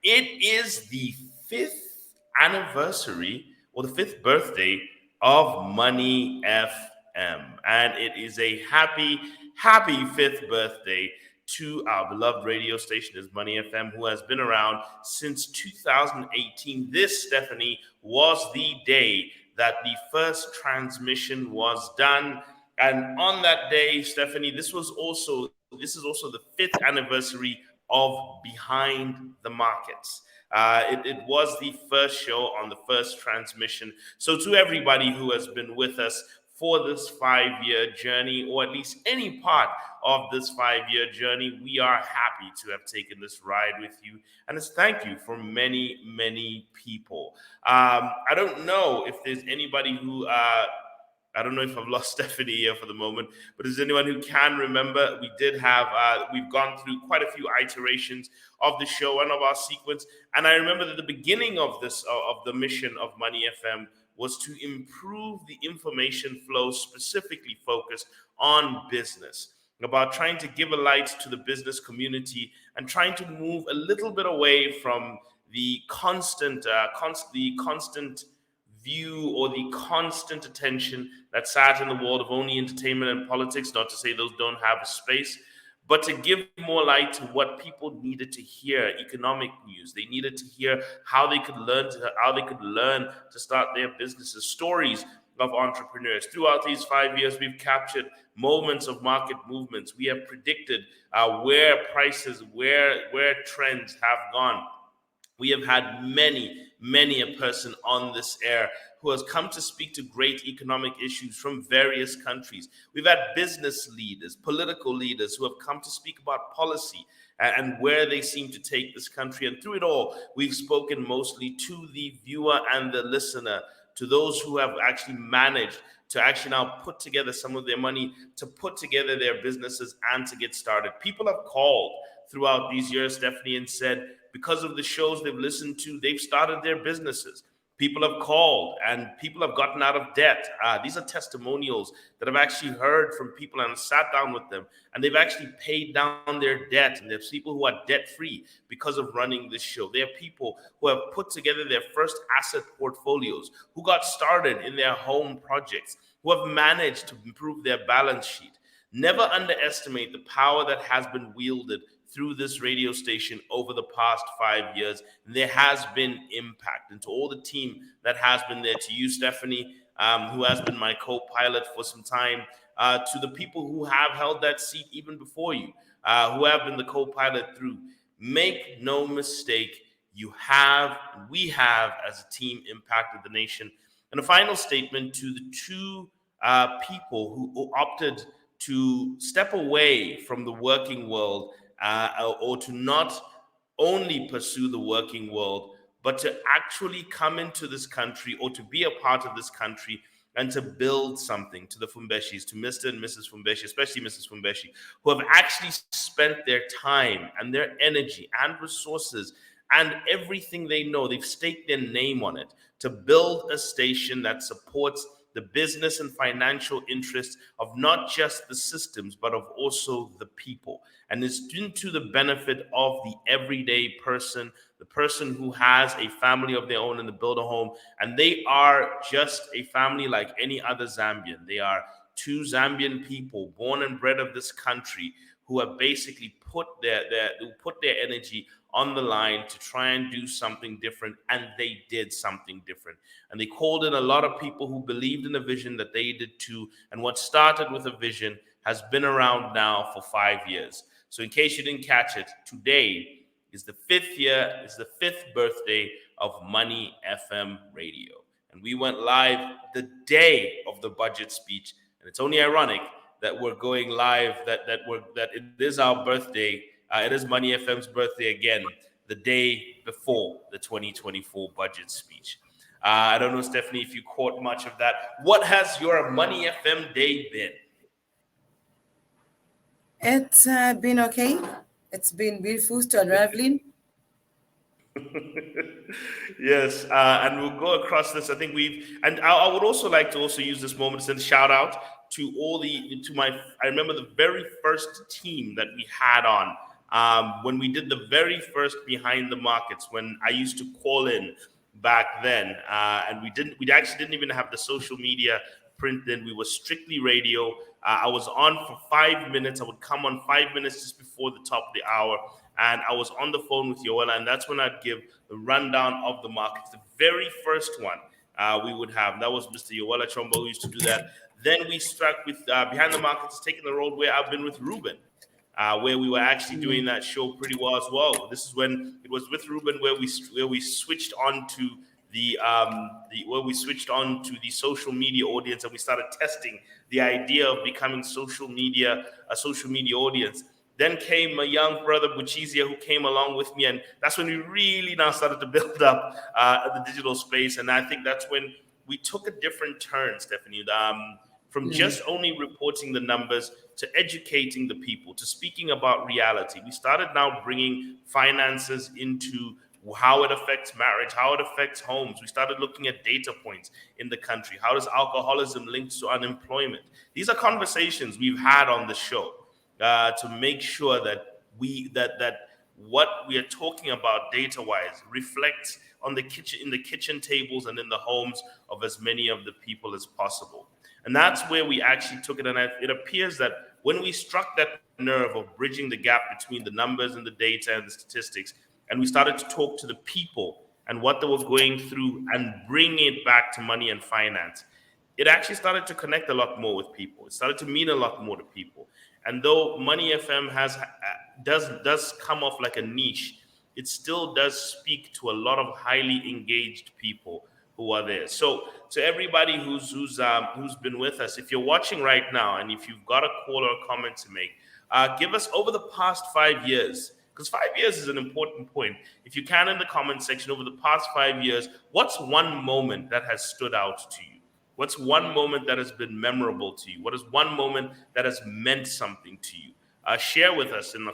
It is the fifth anniversary or the fifth birthday of Money FM. And it is a happy fifth birthday to our beloved radio station is Money FM, who has been around since 2018. This, Stephanie, was the day that the first transmission was done. And on that day, Stephanie, this is also the fifth anniversary of Behind the Markets. It was the first show on the first transmission. So to everybody who has been with us for this 5-year journey, or at least any part of this 5-year journey, we are happy to have taken this ride with you. And it's thank you for many people. I don't know if there's anybody who I don't know if I've lost Stephanie here for the moment, but is anyone who can remember? We did have, we've gone through quite a few iterations of the show and of our sequence. And I remember that the beginning of this, of the mission of Money FM was to improve the information flow specifically focused on business, about trying to give a light to the business community and trying to move a little bit away from the constant view or the constant attention that sat in the world of only entertainment and politics, not to say those don't have a space, but to give more light to what people needed to hear, economic news. They needed to hear how they could learn to start their businesses, stories of entrepreneurs. Throughout these 5 years, we've captured moments of market movements. We have predicted where prices, where trends have gone. We have had many a person on this air who has come to speak to great economic issues from various countries. We've had business leaders, political leaders who have come to speak about policy and where they seem to take this country. And through it all, we've spoken mostly to the viewer and the listener, to those who have actually managed to actually now put together some of their money, to put together their businesses and to get started. People have called throughout these years, Stephanie, and said, because of the shows they've listened to, they've started their businesses. People have called and people have gotten out of debt. These are testimonials that I've actually heard from people and sat down with them, and they've actually paid down their debt. And there's people who are debt free because of running this show. There are people who have put together their first asset portfolios, who got started in their home projects, who have managed to improve their balance sheet. Never underestimate the power that has been wielded through this radio station over the past 5 years. There has been impact. And to all the team that has been there, to you, Stephanie, who has been my co-pilot for some time, to the people who have held that seat even before you, who have been the co-pilot through, make no mistake, we have as a team impacted the nation. And a final statement to the two people who opted to step away from the working world, or to not only pursue the working world, but to actually come into this country or to be a part of this country and to build something. To the Fumbeshis, to Mr. and Mrs. Fumbeshi, especially Mrs. Fumbeshi, who have actually spent their time and their energy and resources and everything they know, they've staked their name on it, to build a station that supports the business and financial interests of not just the systems, but of also the people. And it's to the benefit of the everyday person, the person who has a family of their own and to build a home. And they are just a family like any other Zambian. They are two Zambian people born and bred of this country who have basically put their energy on the line to try and do something different, and they did something different. And they called in a lot of people who believed in a vision that they did too, and what started with a vision has been around now for 5 years. So in case you didn't catch it, today is the fifth birthday of Money FM Radio. And we went live the day of the budget speech, and it's only ironic that we're going live, that it is our birthday. It is Money FM's birthday again, the day before the 2024 budget speech. I don't know, Stephanie, if you caught much of that. What has your Money FM day been? It's been okay. It's been beautiful to unraveling. Yes, and we'll go across this. I think I would also like to also use this moment to send a shout out to I remember the very first team that we had on When we did the very first Behind the Markets, when I used to call in back then, and we actually didn't even have the social media print then. We were strictly radio. I was on for 5 minutes. I would come on 5 minutes just before the top of the hour, and I was on the phone with Yoela, and that's when I'd give the rundown of the markets. The very first one we would have, that was Mr. Yoela Chombo who used to do that. Then we struck with Behind the Markets, taking the road where I've been with Ruben. Where we were actually doing that show pretty well as well. This is when it was with Ruben where we switched on to the social media audience, and we started testing the idea of becoming a social media audience. Then came my young brother Buchizia, who came along with me, and that's when we really now started to build up the digital space. And I think that's when we took a different turn, Stephanie. From just only reporting the numbers to educating the people, to speaking about reality. We started now bringing finances into how it affects marriage, how it affects homes. We started looking at data points in the country. How does alcoholism link to unemployment? These are conversations we've had on the show to make sure that what we are talking about data-wise reflects on in the kitchen tables and in the homes of as many of the people as possible. And that's where we actually took it. And it appears that when we struck that nerve of bridging the gap between the numbers and the data and the statistics, and we started to talk to the people and what they were going through and bring it back to money and finance, it actually started to connect a lot more with people. It started to mean a lot more to people. And though Money FM does come off like a niche, it still does speak to a lot of highly engaged people who are there. So to everybody who's been with us, if you're watching right now and if you've got a call or a comment to make, give us over the past 5 years, because 5 years is an important point. If you can, in the comment section, over the past 5 years, what's one moment that has stood out to you? What's one moment that has been memorable to you? What is one moment that has meant something to you? Share with us in the